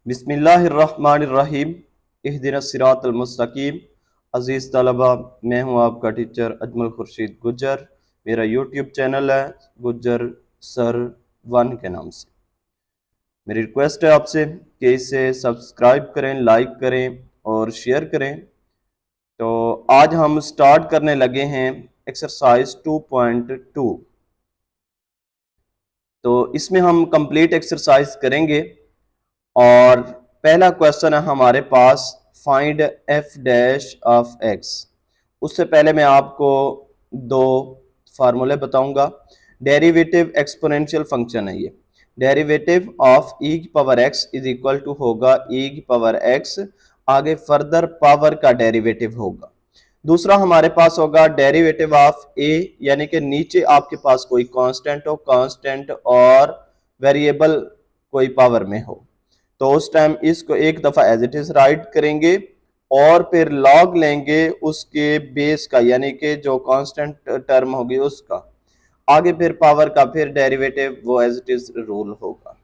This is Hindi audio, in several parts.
बिस्मिल्लाहिर्रहमानिर्रहीम इहदिनस्सिरातल मुस्तकीम। अज़ीज़ तलबा, मैं हूँ आपका टीचर अजमल खुर्शीद गुज्जर। मेरा यूट्यूब चैनल है गुज्जर सर 1 के नाम से। मेरी रिक्वेस्ट है आपसे कि इसे सब्सक्राइब करें, लाइक करें और शेयर करें। तो आज हम स्टार्ट करने लगे हैं एक्सरसाइज 2.2। तो इसमें हम कंप्लीट एक्सरसाइज करेंगे और पहला क्वेश्चन है हमारे पास, find f dash of x. उससे पहले मैं आपको दो फार्मूले बताऊंगा। डेरिवेटिव एक्सपोनेंशियल फंक्शन है ये। डेरिवेटिव ऑफ ई की power x is equal to होगा ई की पावर एक्स, आगे फर्दर पावर का डेरिवेटिव होगा। दूसरा हमारे पास होगा डेरिवेटिव ऑफ ए, यानी कि नीचे आपके पास कोई कांस्टेंट हो, कांस्टेंट और वेरिएबल कोई पावर में हो, तो उस टाइम इसको एक दफा एज इट इज राइट करेंगे और फिर लॉग लेंगे उसके बेस का, यानी कि जो कांस्टेंट टर्म होगी उसका, आगे फिर पावर का फिर डेरिवेटिव वो एज इट इज रूल होगा।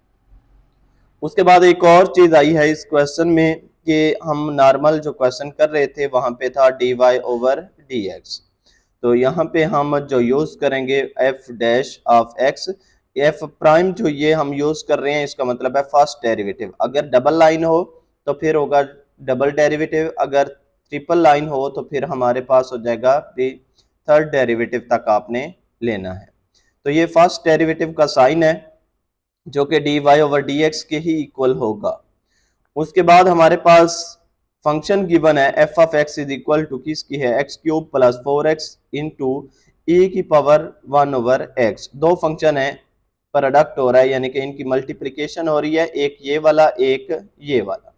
उसके बाद एक और चीज आई है इस क्वेश्चन में कि हम नॉर्मल जो क्वेश्चन कर रहे थे वहां पे था dy ओवर dx, तो यहाँ पे हम जो यूज करेंगे F dash of x, F prime जो ये हम यूज कर रहे हैं इसका मतलब है फर्स्ट डेरिवेटिव। अगर डबल लाइन हो तो फिर होगा डबल डेरिवेटिव, अगर ट्रिपल लाइन हो तो फिर हमारे पास हो जाएगा भी थर्ड डेरिवेटिव तक आपने लेना है। तो ये फर्स्ट डेरिवेटिव का साइन है जो कि dy ओवर dx के ही इक्वल होगा। उसके बाद हमारे पास फंक्शन गिवन है f of x is equal to किसकी है, x cube plus 4x into e की पावर 1 ओवर एक्स। दो फंक्शन है, प्रोडक्ट हो रहा है यानी कि इनकी मल्टीप्लिकेशन हो रही है, एक ये वाला एक ये वाला।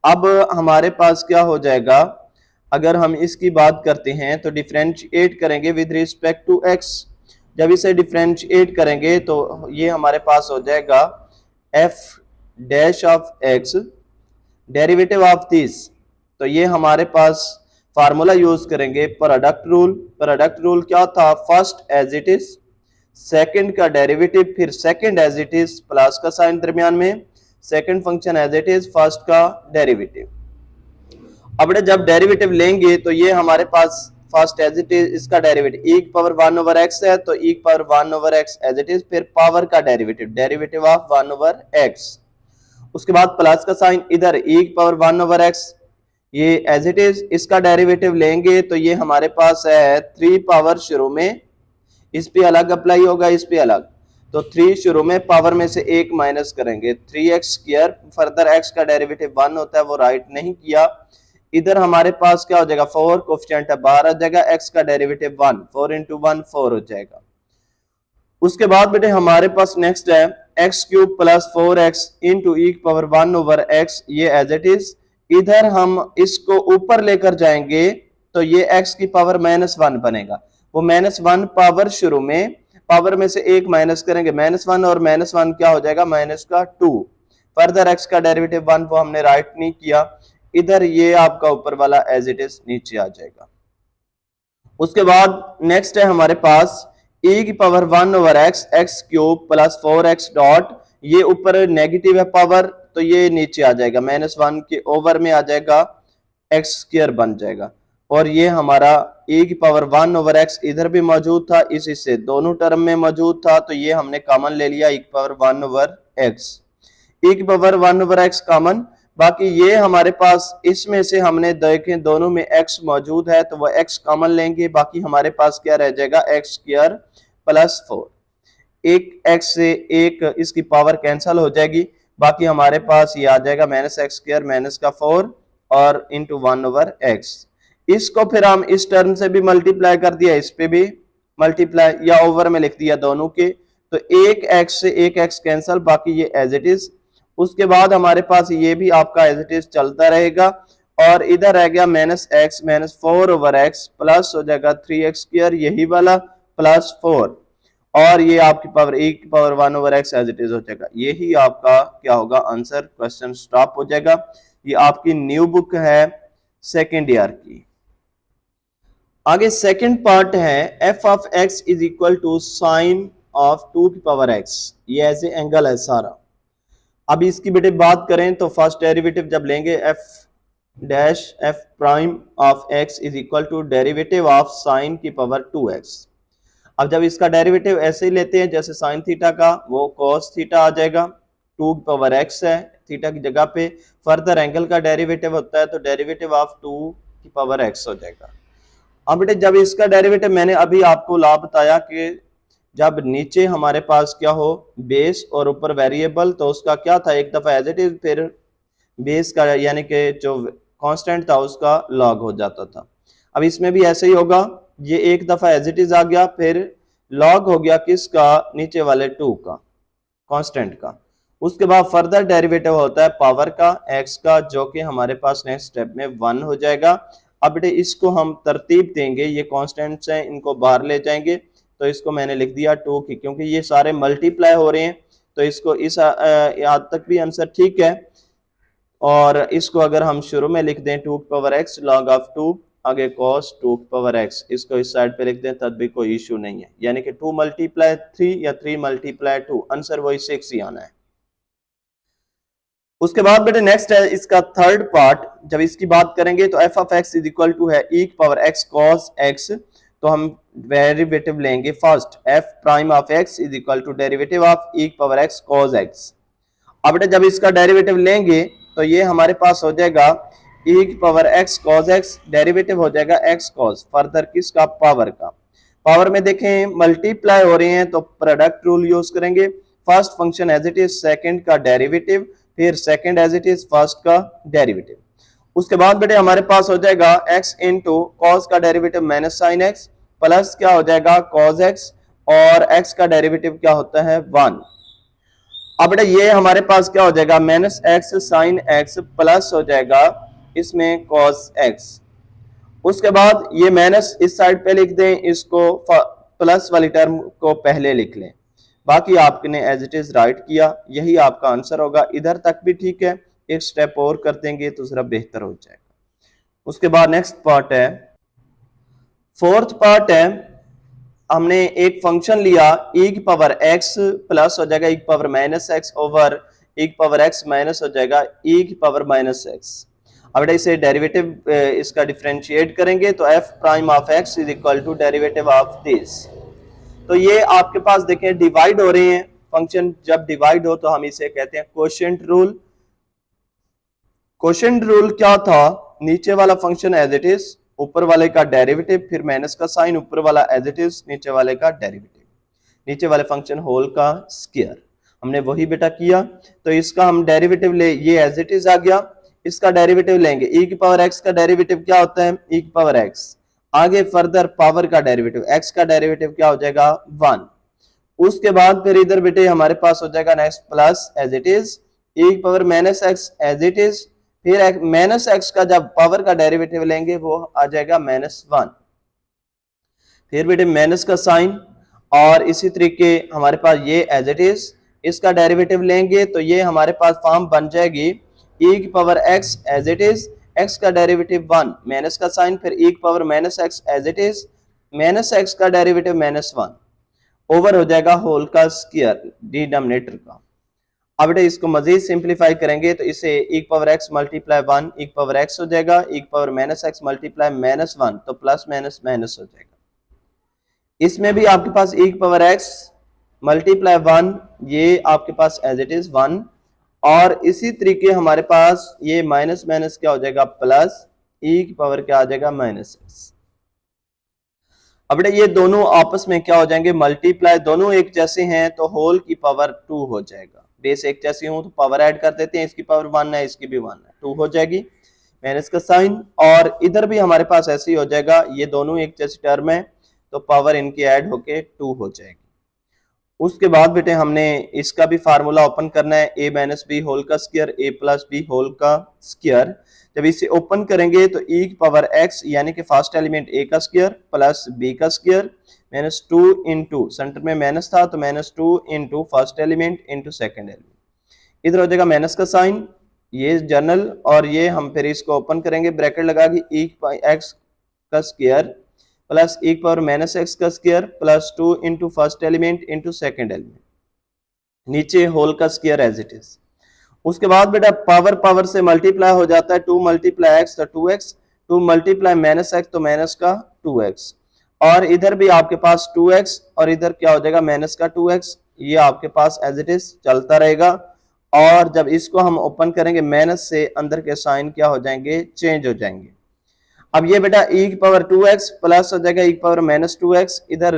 अब हमारे पास क्या हो जाएगा, अगर हम इसकी बात करते हैं तो डिफरेंशिएट करेंगे विद रिस्पेक्ट टू एक्स। जब इसे डिफरेंशिएट करेंगे तो ये हमारे पास हो जाएगा f dash of x derivative of this. तो ये हमारे पास फार्मूला यूज करेंगे प्रोडक्ट रूल। प्रोडक्ट रूल क्या था, first as it is, second का डेरिवेटिव, फिर second as it is plus का साइन दरमियान में, second function as it is, first का डेरिवेटिव। अब जब डेरिवेटिव लेंगे तो ये हमारे पास फर्स्ट एज इट इज इसका डेरिवेटिव ई की पावर 1 ओवर एक्स है, तो ई की power 1 over x as it is, फिर पावर का derivative, derivative of 1 over x. उसके बाद प्लस का साइन इधर ई की पावर 1 ओवर एक्स, ये एज इट इज, इसका डेरिवेटिव लेंगे तो ये हमारे पास है 3 पावर शुरू में, इस पे अलग अप्लाई होगा, इस पे अलग, तो 3 शुरू में, पावर में से एक माइनस करेंगे 3x स्क्वायर, फर्दर x का डेरिवेटिव 1 होता है वो राइट नहीं किया। इधर हमारे पास क्या हो जाएगा, 4 कोफिशिएंट है बाहर आ जाएगा, x का डेरिवेटिव 1, 4 इंटू 1 4 हो जाएगा। उसके बाद बेटे हमारे पास नेक्स्ट है x cube plus 4x into e power 1 over x, ये एज इट इज। इधर हम इसको ऊपर लेकर जाएंगे तो ये x की पावर -1 बनेगा, वो -1 पावर शुरू में, पावर में से एक माइनस करेंगे, -1 और -1 क्या हो जाएगा, माइनस का 2, फर्दर x का डेरिवेटिव 1 वो हमने राइट नहीं किया, इधर ये आपका ऊपर वाला एज इट इज नीचे आ जाएगा। उसके बाद नेक्स्ट है हमारे पास e की power 1 over x, x cube plus 4x dot, ये ऊपर नेगेटिव है पावर तो ये नीचे आ जाएगा, -1 के ओवर में आ जाएगा, एक्स स्क्वायर बन जाएगा। और ये हमारा e की पावर 1 ओवर एक्स इधर भी मौजूद था, इस हिस्से दोनों टर्म में मौजूद था, तो ये हमने कॉमन ले लिया e की पावर 1 ओवर एक्स, e की पावर 1 ओवर एक्स कॉमन। बाकी ये हमारे पास इसमें से हमने देखे दोनों में x मौजूद है तो वो x कॉमन लेंगे, बाकी हमारे पास क्या रह जाएगा, एक्स स्क्वायर प्लस 4, एक x से एक इसकी पावर कैंसल हो जाएगी, बाकी हमारे पास ये आ जाएगा -x स्क्वायर माइनस का 4 और इंटू 1 ओवर एक्स। इसको फिर हम इस टर्म से भी मल्टीप्लाई कर दिया, इस पे भी मल्टीप्लाई या ओवर में लिख दिया दोनों के, तो एक x से एक x कैंसल, बाकी ये एज इट इज। उसके बाद हमारे पास ये भी आपका एज इट इज चलता रहेगा और इधर रह गया -x -4 ओवर x प्लस हो जाएगा 3x स्क्वायर यही वाला प्लस 4, और ये आपकी पावर e की power 1 over x as it is हो जाएगा। यही आपका क्या होगा आंसर, क्वेश्चन स्टॉप हो जाएगा। ये आपकी न्यू बुक है सेकेंड ईयर की। आगे सेकंड पार्ट है f of x is equal to sine of 2 की पावर x, ये ऐसे एंगल है सारा। अब इसकी बेटे बात करें तो फर्स्ट डेरिवेटिव जब लेंगे f dash f prime of x is equal to derivative of sine की पावर 2x। अब जब इसका डेरिवेटिव ऐसे ही लेते हैं जैसे साइन थीटा का, वो कॉस थीटा आ जाएगा, 2 की पावर x है थीटा की जगह पे। फर्दर एंगल का डेरिवेटिव होता है तो डेरिवेटिव ऑफ 2 की पावर x हो जाएगा। अब बेटे जब इसका डेरिवेटिव मैंने अभी आपको ला बताया कि जब नीचे हमारे पास क्या हो बेस और ऊपर वेरिएबल, तो उसका क्या था एक दफा एज इट इज, फिर बेस का यानी कि जो कांस्टेंट था उसका लॉग हो जाता था। अब इसमें भी ऐसे ही होगा, ये एक दफा एज इट इज आ गया, फिर लॉग हो गया किसका, नीचे वाले 2 का कांस्टेंट का। उसके बाद फर्दर डेरिवेटिव होता है पावर का x का, जो कि हमारे पास नेक्स्ट स्टेप में 1 हो जाएगा। अब बेटे इसको हम तरतीब देंगे, ये कांस्टेंट्स हैं इनको बाहर ले जाएंगे, तो इसको मैंने लिख दिया 2 की, क्योंकि ये सारे मल्टीप्लाई हो रहे हैं तो इसको इस याद तक भी आंसर ठीक है। और इसको अगर हम शुरू में लिख दें 2 की पावर x log ऑफ 2, आगे cos 2 की पावर x, इसको इस साइड पे लिख दें तब भी कोई इशू नहीं है, यानी कि 2 मल्टीप्लाई 3 या 3 मल्टीप्लाई 2, आंसर वही 6 ही आना है। उसके बाद बेटे नेक्स्ट है इसका थर्ड पार्ट। जब इसकी बात करेंगे तो f of x is equal to है ई की पावर एक्स कॉस एक्स, तो हम डेरिवेटिव लेंगे first f prime of x is equal to derivative of e की पावर एक्स कॉस एक्स। अब बेटा जब इसका डेरिवेटिव लेंगे तो ये हमारे पास हो जाएगा e की power x cos x, derivative हो जाएगा x cos, फर्दर किसका, पावर का। पावर में देखें मल्टीप्लाई हो रहे हैं तो प्रोडक्ट रूल यूज करेंगे, first function as it is second का डेरिवेटिव, फिर second as it is first का डेरिवेटिव। उसके बाद बेटे हमारे पास हो जाएगा x इंटू कॉस का derivative minus sine x, plus क्या हो जाएगा cos x, और x का डेरिवेटिव क्या होता है 1। अब बेटा ये हमारे पास क्या हो जाएगा minus x sine x, plus हो जाएगा इसमें कॉस एक्स। उसके बाद ये माइनस इस साइड पे लिख दें, इसको प्लस वाली टर्म को पहले लिख लें, बाकी आपने एज इट इज राइट किया, यही आपका आंसर होगा। इधर तक भी ठीक है, एक स्टेप और कर देंगे तो जरा बेहतर हो जाएगा। उसके बाद नेक्स्ट पार्ट है, फोर्थ पार्ट है, हमने एक फंक्शन लिया e की पावर x प्लस हो जाएगा e की power minus x over e की पावर x माइनस हो जाएगा e की पावर माइनस x। अब इसे डेरिवेटिव इसका डिफरेंशिएट करेंगे तो f prime of x is equal to derivative of this. तो ये आपके पास देखें डिवाइड हो रहे हैं, फंक्शन जब डिवाइड हो तो हम इसे कहते हैं कोशेंट रूल। कोशेंट रूल क्या था, नीचे वाला फंक्शन एज इट इज, ऊपर वाले का डेरिवेटिव, फिर माइनस का साइन, ऊपर वाला एज इट इज, नीचे वाले का डेरिवेटिव, नीचे वाले फंक्शन होल का स्क्वायर। हमने वही बेटा किया, तो इसका हम डेरिवेटिव ले, ये एज इट इज आ गया, इसका डेरिवेटिव लेंगे e की पावर x का डेरिवेटिव क्या होता है e की पावर x, आगे फर्दर पावर का डेरिवेटिव x का डेरिवेटिव क्या हो जाएगा 1। उसके बाद फिर इधर बेटे हमारे पास हो जाएगा next plus as it is e की power minus x as it is, फिर माइनस एक्स का जब पावर का डेरिवेटिव लेंगे वो आ जाएगा -1, फिर बेटे माइनस का साइन, और इसी तरीके हमारे पास ये एज इट इज, इसका डेरिवेटिव लेंगे तो ये हमारे पास फॉर्म बन जाएगी e की power x as it is, x का डेरिवेटिव 1, माइनस का साइन, फिर e की power minus x as it is, minus x का डेरिवेटिव -1 ओवर हो जाएगा होल का स्क्वायर डिनोमिनेटर का। अब बेटे इसको मजीद सिंप्लीफाई करेंगे तो इसे e की पावर x मल्टीप्लाई 1 e की पावर x हो जाएगा, e की पावर माइनस x मल्टीप्लाई -1 तो प्लस माइनस माइनस हो जाएगा। इसमें भी आपके पास e की पावर x मल्टीप्लाई 1, ये आपके पास एज इट इज 1, और इसी तरीके हमारे पास ये माइनस माइनस क्या हो जाएगा प्लस, e की पावर क्या आ जाएगा -x। अब बेटे ये दोनों आपस में क्या हो जाएंगे मल्टीप्लाई, दोनों एक जैसे हैं तो होल की पावर 2 हो जाएगा। बेस एक जैसी हो तो पावर ऐड कर देते हैं, इसकी पावर 1 है, इसकी भी 1 है, 2 हो जाएगी, माइनस का साइन, और इधर भी हमारे पास ऐसे ही हो जाएगा, ये दोनों एक जैसी टर्म है तो पावर इनकी ऐड होके 2 हो जाएगी। उसके बाद बेटे हमने इसका भी फार्मूला ओपन करना है, a माइनस बी होल का square a plus b whole का स्क्वायर। जब इसे ओपन करेंगे तो e की पावर x यानी कि फर्स्ट एलिमेंट a का स्क्वायर प्लस b का स्क्वायर -2 इंटू, सेंटर में माइनस था तो -2 into first element into second element, इधर हो जाएगा माइनस का साइन, ये जनरल, और ये हम फिर इसको ओपन करेंगे ब्रैकेट लगा के e की x का स्क्वायर प्लस e की पावर माइनस x का square plus 2 into first element into second element, नीचे होल का स्क्वायर एज इट इज। उसके बाद बेटा पावर पावर से मल्टीप्लाई हो जाता है, 2 मल्टीप्लाई एक्स तो 2x, 2 मल्टीप्लाई माइनस एक्स तो माइनस का 2x, और इधर भी आपके पास 2x और इधर क्या हो जाएगा माइनस का 2x, ये आपके पास एज इट इज चलता रहेगा। और जब इसको हम ओपन करेंगे माइनस से अंदर के साइन क्या हो जाएंगे, चेंज हो जाएंगे। अब ये बेटा e की पावर 2x प्लस हो जाएगा e की पावर माइनस 2x, इधर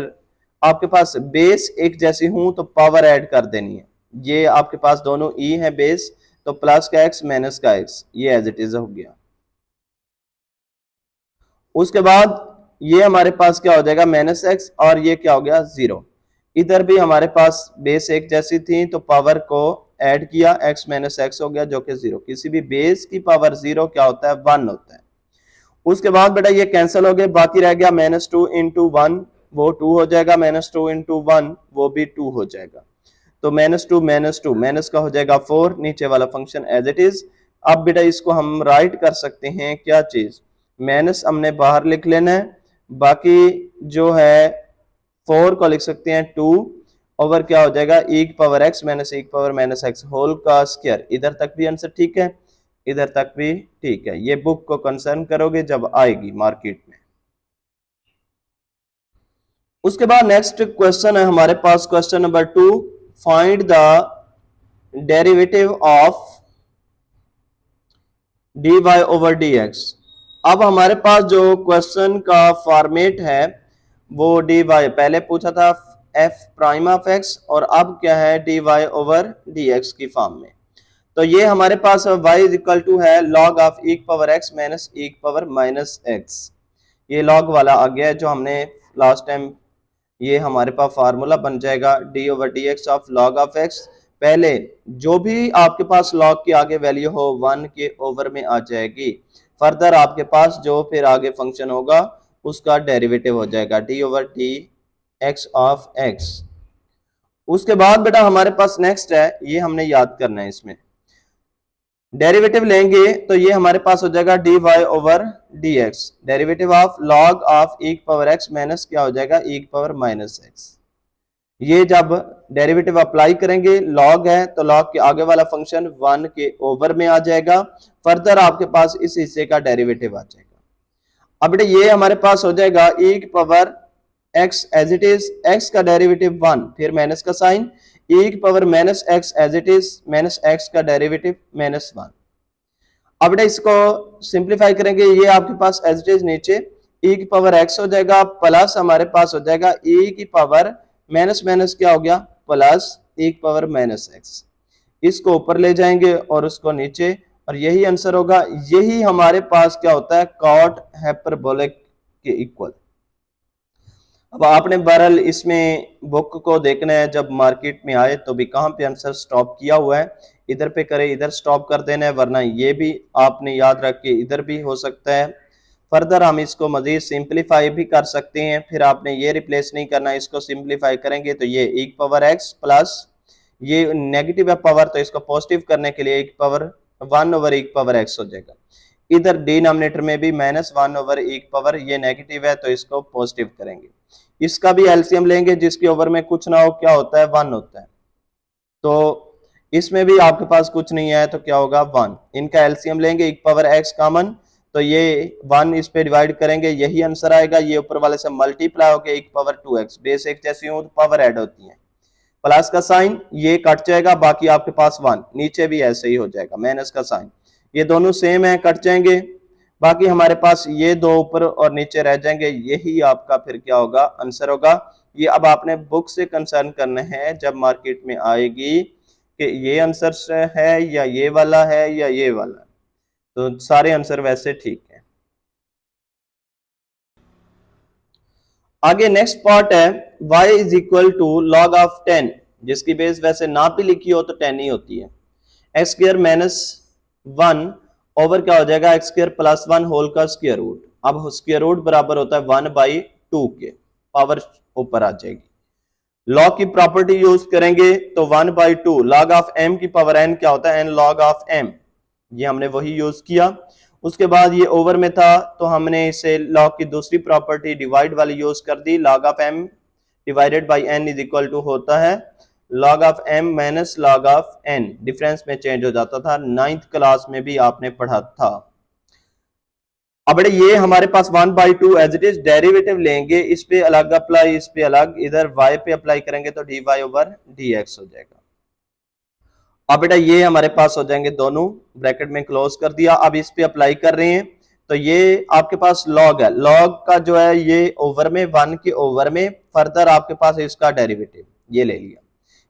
आपके पास बेस एक जैसी हूं तो पावर ऐड कर देनी है, ये आपके पास दोनों e है बेस, तो प्लस का x माइनस का x, ये एज इट इज हो गया। उसके बाद ये हमारे पास क्या हो जाएगा माइनस एक्स, और ये क्या हो गया 0। इधर भी हमारे पास बेस एक जैसी थी तो पावर को ऐड किया, x माइनस एक्स हो गया जो कि 0। किसी भी बेस की पावर 0 क्या होता है 1 होता है। उसके बाद बेटा ये कैंसिल हो गए, बाकी रह गया माइनस 2 इंटू 1, वो 2 हो जाएगा, माइनस 2 इंटू 1 वो भी 2 हो जाएगा। तो माइनस 2 माइनस 2 माइनस का हो जाएगा 4, नीचे वाला फंक्शन एज इट इज। अब बेटा इसको हम राइट कर सकते हैं क्या चीज, माइनस हमने बाहर लिख लेना है, बाकी जो है 4 को लिख सकते हैं 2 ओवर क्या हो जाएगा e की पावर x माइनस e की पावर माइनस एक्स होल का स्क्वायर। इधर तक भी आंसर ठीक है, इधर तक भी ठीक है। ये बुक को कंसर्न करोगे जब आएगी मार्केट में। उसके बाद नेक्स्ट क्वेश्चन है हमारे पास question number 2, find the derivative of dy over dx। अब हमारे पास जो क्वेश्चन का फॉर्मेट है वो dy पहले पूछा था f प्राइम ऑफ x, और अब क्या है dy ओवर dx की फॉर्म में। तो ये हमारे पास y इज इक्वल टू है log ऑफ e की पावर x माइनस e की पावर माइनस x, ये log वाला आ गया है जो हमने लास्ट टाइम, ये हमारे पास फार्मूला बन जाएगा d over dx of log of x। पहले जो भी आपके पास log की आगे वैल्यू हो 1 के ओवर में आ जाएगी, फर्दर आपके पास जो फिर आगे फंक्शन होगा उसका डेरिवेटिव हो जाएगा d over dx of x। उसके बाद बेटा हमारे पास नेक्स्ट है, ये हमने याद करना है, इसमें डेरिवेटिव लेंगे तो ये हमारे पास हो जाएगा dy over dx, derivative of log of e की पावर x माइनस क्या हो जाएगा e की पावर माइनस x। ये जब डेरिवेटिव अप्लाई करेंगे, log है तो log के आगे वाला फंक्शन 1 के ओवर में आ जाएगा, फर्दर आपके पास इस हिस्से का डेरिवेटिव आ जाएगा। अब बेटा ये हमारे पास हो जाएगा e की power x as it is, x का डेरिवेटिव 1 फिर माइनस का साइन, e की power minus x as it is, minus x का डेरिवेटिव माइनस 1। अब बेटा इसको सिंप्लीफाई करेंगे, ये आपके पास एज इट इज नीचे e की पावर x हो जाएगा, प्लस हमारे पास हो जाएगा e की पावर माइनस माइनस क्या हो गया प्लस e की पावर माइनस x। इसको ऊपर ले जाएंगे और उसको नीचे, और यही आंसर होगा। यही हमारे पास क्या होता है कॉट हाइपरबोलिक के इक्वल। अब आपने बहरहाल इसमें बुक को देखना है, जब मार्केट में आए तो भी कहाँ पे आंसर स्टॉप किया हुआ है, इधर पे करे इधर स्टॉप कर देना है, वरना ये भी आपने याद रख के इधर भी हो सकता है। फर्दर हम इसको मजीद सिंप्लीफाई भी कर सकते हैं, फिर आपने ये रिप्लेस नहीं करना, इसको सिंप्लीफाई करेंगे तो ये e की पावर x प्लस ये नेगेटिव है पावर, तो इसको पॉजिटिव करने के लिए e की पावर 1 ओवर e की पावर x हो जाएगा। इधर डिनोमिनेटर में भी माइनस 1 ओवर e की पावर, ये नेगेटिव है तो इसको पॉजिटिव करेंगे। इसका भी एलसीएम लेंगे, जिसके ओवर में कुछ ना हो क्या होता है 1 होता है, तो इसमें भी आपके पास कुछ नहीं है तो क्या होगा 1। इनका एलसीएम लेंगे, e की पावर x कॉमन, तो ये 1 इस पे डिवाइड करेंगे, यही आंसर आएगा। ये ऊपर वाले से मल्टीप्लाई होकर e की पावर 2x, बेस एक जैसी हो तो पावर ऐड होती है, प्लस का साइन ये कट जाएगा, बाकी आपके पास 1, नीचे भी ऐसे ही हो जाएगा माइनस का साइन, ये दोनों सेम है कट जाएंगे, बाकी हमारे पास ये दो ऊपर और नीचे रह जाएंगे, यही आपका फिर क्या होगा आंसर होगा। ये अब आपने बुक से कंसर्न करना है जब मार्केट में आएगी कि ये आंसर है या ये वाला है या ये वाला, तो सारे आंसर वैसे ठीक है। आगे नेक्स्ट पार्ट है y is equal to log of 10, जिसकी बेस वैसे ना भी लिखी हो तो 10 ही होती है, एक्स स्क्वायर माइनस 1 ओवर क्या हो जाएगा एक्स स्क्वायर प्लस 1 होल का स्क्वायर रूट। अब स्क्वायर रूट बराबर होता है 1/2 के, पावर ऊपर आ जाएगी। लॉग की प्रॉपर्टी यूज करेंगे तो 1/2 लॉग ऑफ m की पावर n क्या होता है n लॉग ऑफ m, ये हमने वही यूज किया। उसके बाद ये ओवर में था तो हमने इसे लॉग की दूसरी प्रॉपर्टी डिवाइड वाली यूज कर दी, log of m divided by n is equal to होता है log of m minus log of n difference में चेंज हो जाता था, 9th क्लास में भी आपने पढ़ा था। अब बेटे ये हमारे पास 1/2 एज इट इज, डेरिवेटिव लेंगे, इस पे अलग अप्लाई, इस पे अलग, इधर y पे अप्लाई करेंगे तो dy ओवर dx हो जाएगा। अब बेटा ये हमारे पास हो जाएंगे दोनों, ब्रैकेट में क्लोज कर दिया। अब इस पे अप्लाई कर रहे हैं तो ये आपके पास लॉग है, लॉग का जो है ये ओवर में, 1 के ओवर में, फर्दर आपके पास इसका डेरिवेटिव ये ले लिया,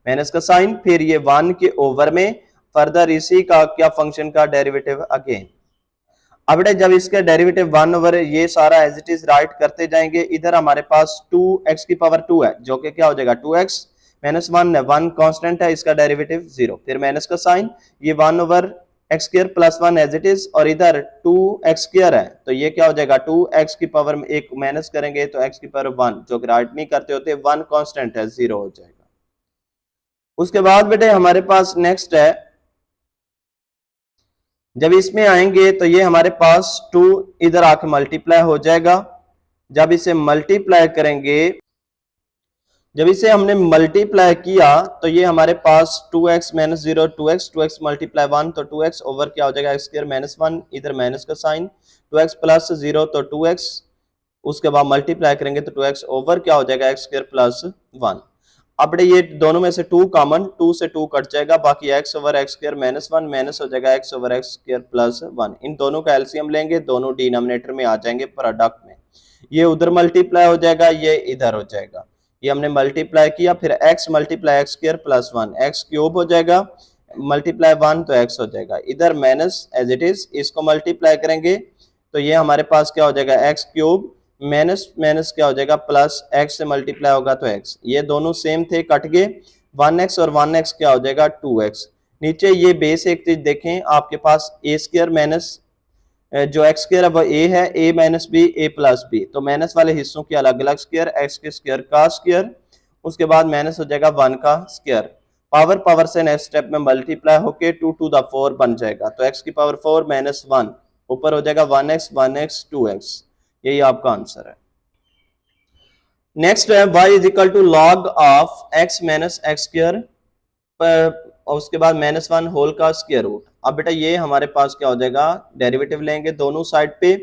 माइनस का साइन, फिर ये 1 के ओवर में, फर्दर इसी का क्या फंक्शन का डेरिवेटिव अगेन। अब बेटा जब इसका डेरिवेटिव 1 ओवर ये सारा एज इट इज राइट करते जाएंगे, इधर हमारे पास 2x की पावर 2 है जो कि क्या हो जाएगा 2x माइनस 1 है, 1 कांस्टेंट है, इसका डेरिवेटिव 0, फिर माइनस का साइन, ये 1 over x square plus 1 as it is, और इधर 2x स्क्वायर है तो ये क्या हो जाएगा 2x की पावर में एक माइनस करेंगे तो x की पावर 1, जो कि राइट नहीं करते होते, 1 कांस्टेंट है, 0 हो जाएगा। उसके बाद बेटे हमारे पास नेक्स्ट है, जब इसमें आएंगे तो ये हमारे पास 2 इधर आके मल्टीप्लाई हो जाएगा, जब इसे मल्टीप्लाई करेंगे, जब इसे हमने मल्टीप्लाई किया तो ये हमारे पास 2x माइनस 0 2x मल्टीप्लाई 1 तो 2x ओवर क्या हो जाएगा एक्स स्क्वायर माइनस 1, इधर माइनस का साइन, 2x प्लस 0 तो 2x, उसके बाद मल्टीप्लाई करेंगे तो 2x ओवर क्या हो जाएगा एक्स स्क्वायर प्लस 1। अब ये दोनों में से 2 कॉमन, 2 से 2 कट जाएगा, बाकी x over x square minus 1 minus हो जाएगा x over x square plus 1। इन दोनों का एलसीएम लेंगे, दोनों डिनोमिनेटर में आ जाएंगे प्रोडक्ट में, ये उधर मल्टीप्लाई हो जाएगा, ये इधर हो जाएगा, ये हमने मल्टीप्लाई किया, फिर x multiply x square plus 1, x cube हो जाएगा, मल्टीप्लाई 1 तो x हो जाएगा, इधर माइनस एज इट इज, इसको मल्टीप्लाई करेंगे तो ये हमारे पास क्या हो जाएगा एक्स क्यूब माइनस माइनस क्या हो जाएगा प्लस, x से मल्टीप्लाई होगा तो x, ये दोनों सेम थे कट गए, 1x और 1x क्या हो जाएगा 2x। नीचे ये बेस एक चीज देखें, आपके पास a स्क्वायर माइनस जो एक्स स्क्वायर है वो a है, a minus b a plus b, तो माइनस वाले हिस्सों के अलग अलग स्क्वायर, x के स्क्वायर का स्क्वायर, उसके बाद माइनस हो जाएगा 1 का स्क्वायर, पावर पावर से नेक्स्ट स्टेप में मल्टीप्लाई होके 2 टू द 4 बन जाएगा, तो x की पावर 4 माइनस 1 ऊपर हो जाएगा 1x 2x, यही आपका आंसर है। नेक्स्ट है y is equal to log of x minus x square और उसके बाद माइनस 1 होल का स्क्वायर रूट। अब बेटा ये हमारे पास क्या हो जाएगा, डेरिवेटिव लेंगे दोनों साइड पे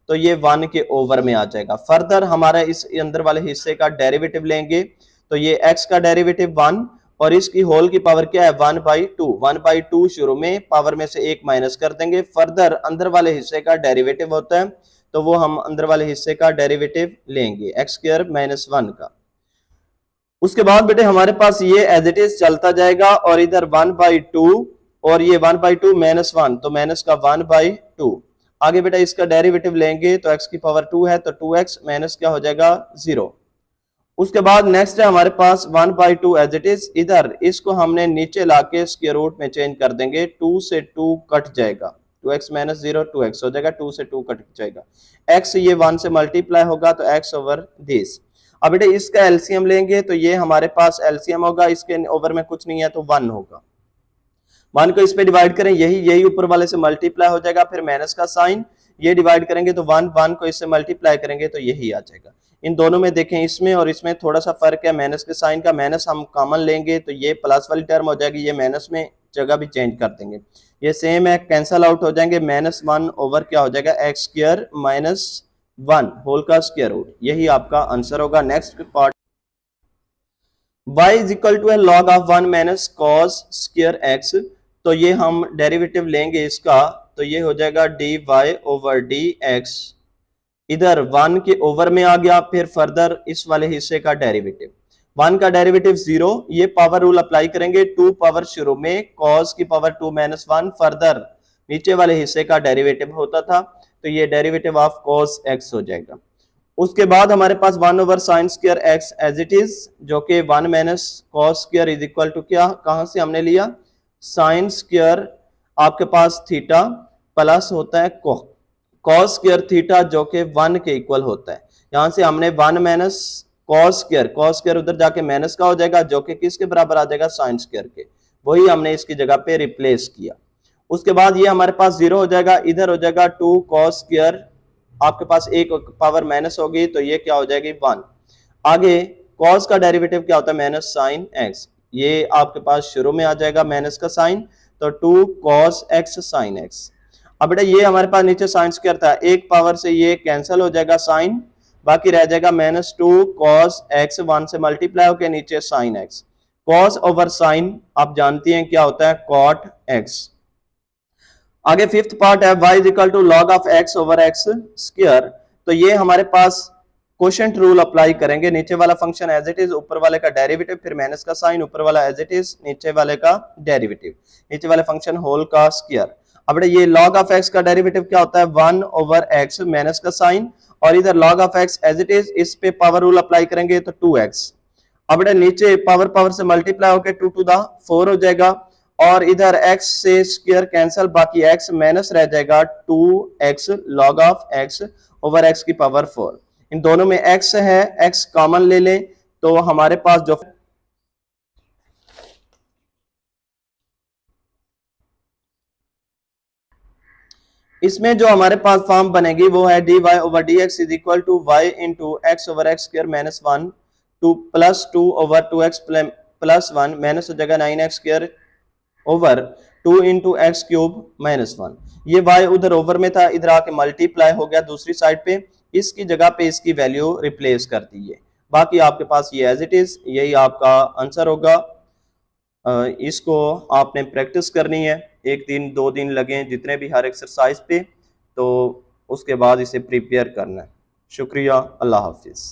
तो ये 1 के ओवर में आ जाएगा, फर्दर हमारा इस अंदर वाले हिस्से का डेरिवेटिव लेंगे तो ये x का डेरिवेटिव 1 और इसकी होल की पावर क्या है 1/2, 1/2 शुरू में पावर में से एक माइनस कर देंगे, फर्दर अंदर वाले हिस्से का डेरिवेटिव होता है तो वो हम अंदर वाले हिस्से का डेरिवेटिव लेंगे एक्स स्क्वायर माइनस 1 का। उसके बाद बेटे हमारे पास ये एज इट इज चलता जाएगा और इधर 1/2 और ये 1/2 माइनस 1 तो माइनस का 1/2, आगे बेटा इसका डेरिवेटिव लेंगे तो x की पावर 2 है तो 2x माइनस क्या हो जाएगा 0। उसके बाद नेक्स्ट है हमारे पास 1/2 एज इट इज, इधर इसको हमने नीचे लाके स्क्वायर रूट में चेंज कर देंगे, 2 से 2 कट जाएगा, 2x माइनस 0 2x हो जाएगा, 2 से 2 कट जाएगा, x ये 1 से मल्टीप्लाई होगा तो x ओवर दिस। अब बेटे इसका एलसीएम लेंगे तो ये हमारे पास एलसीएम होगा, इसके ओवर में कुछ नहीं है तो 1 होगा, 1 को इस पे डिवाइड करें, यही ऊपर वाले से मल्टीप्लाई हो जाएगा, फिर माइनस का साइन, ये डिवाइड करेंगे तो 1 को इससे मल्टीप्लाई करेंगे तो यही आ जाएगा। इन दोनों में देखें इसमें और इसमें थोड़ा सा फर्क है, माइनस के साइन का, माइनस हम कॉमन लेंगे तो ये प्लस वाली टर्म हो जाएगी, ये माइनस में जगह भी चेंज कर देंगे, ये सेम है, कैंसल आउट हो जाएंगे, -1 ओवर क्या हो जाएगा एक्स स्क्वायर माइनस 1 होल का स्क्वायर रूट, यही आपका आंसर होगा। Next part, y is equal to log of 1 minus cos square x, तो ये हम डेरिवेटिव लेंगे इसका तो ये हो जाएगा dy ओवर dx, इधर 1 के ओवर में आ गया, फिर फर्दर इस वाले हिस्से का डेरिवेटिव, 1 का डेरिवेटिव 0, ये पावर रूल अप्लाई करेंगे, 2 पावर शुरू में cos की पावर 2 माइनस 1, फर्दर नीचे वाले हिस्से का डेरिवेटिव होता था तो ये डेरिवेटिव ऑफ cos x हो जाएगा। उसके बाद हमारे पास 1 over sine square x as it is, जो कि 1 minus cos square is equal to क्या, कहां से हमने लिया साइन स्क्वायर, आपके पास थीटा प्लस होता है कॉस स्क्वायर थीटा जो कि 1 के इक्वल होता है, यहां से हमने 1 माइनस कॉस स्क्वायर उधर जाके माइनस का हो जाएगा जो कि किसके बराबर आ जाएगा साइन स्क्वायर के, वही हमने इसकी जगह पे रिप्लेस किया। उसके बाद ये हमारे पास 0 हो जाएगा, इधर हो जाएगा 2 कॉस स्क्वायर, आपके पास एक पावर माइनस होगी तो ये क्या हो जाएगी 1, आगे कॉस का डेरिवेटिव क्या होता है माइनस साइन x, ये आपके पास शुरू में आ जाएगा माइनस का साइन, तो 2 cos x sin x। अब बेटा ये हमारे पास नीचे साइन स्क्वायर था, एक पावर से ये कैंसिल हो जाएगा साइन, बाकी रह जाएगा -2 cos x, 1 से मल्टीप्लाई होकर नीचे sin x। cos over sine आप जानती हैं क्या होता है, cot x। आगे फिफ्थ पार्ट है y is equal to log of x over x square. तो ये हमारे पास क्वोशिएंट रूल अप्लाई करेंगे, नीचे वाला फंक्शन एज इट इज, ऊपर वाले का डेरिवेटिव, फिर माइनस का साइन, ऊपर वाला एज इट इज, नीचे वाले का डेरिवेटिव, नीचे वाले फंक्शन होल का स्क्वायर। अब ये लॉग ऑफ x का डेरिवेटिव क्या होता है, 1 ओवर x माइनस का साइन, और इधर log of x as it is, इस पे पावर रूल अप्लाई करेंगे तो 2x। अब नीचे पावर पावर से मल्टीप्लाई होकर 2 टू द 4 हो जाएगा, और इधर x से स्क्वायर कैंसिल, बाकी x माइनस रह जाएगा 2x log of x over x की पावर 4। इन दोनों में x है, x कॉमन ले लें तो हमारे पास जो इसमें जो हमारे पास फॉर्म बनेगी वो है dy over dx is equal to y into x over x square minus 1 two plus 2 over 2x plus 1 minus हो जाएगा 9x square over 2 into x cube minus 1। ये y उधर ओवर में था, इधर आके मल्टीप्लाई हो गया दूसरी साइड पे, इसकी जगह पे इसकी वैल्यू रिप्लेस कर दी है। बाकी आपके पास ये एज इट इज, यही आपका आंसर होगा। इसको आपने प्रैक्टिस करनी है, एक दिन 2 दिन लगे जितने भी हर एक्सरसाइज पे, तो उसके बाद इसे प्रिपेयर करना है। शुक्रिया, अल्लाह हाफिज़।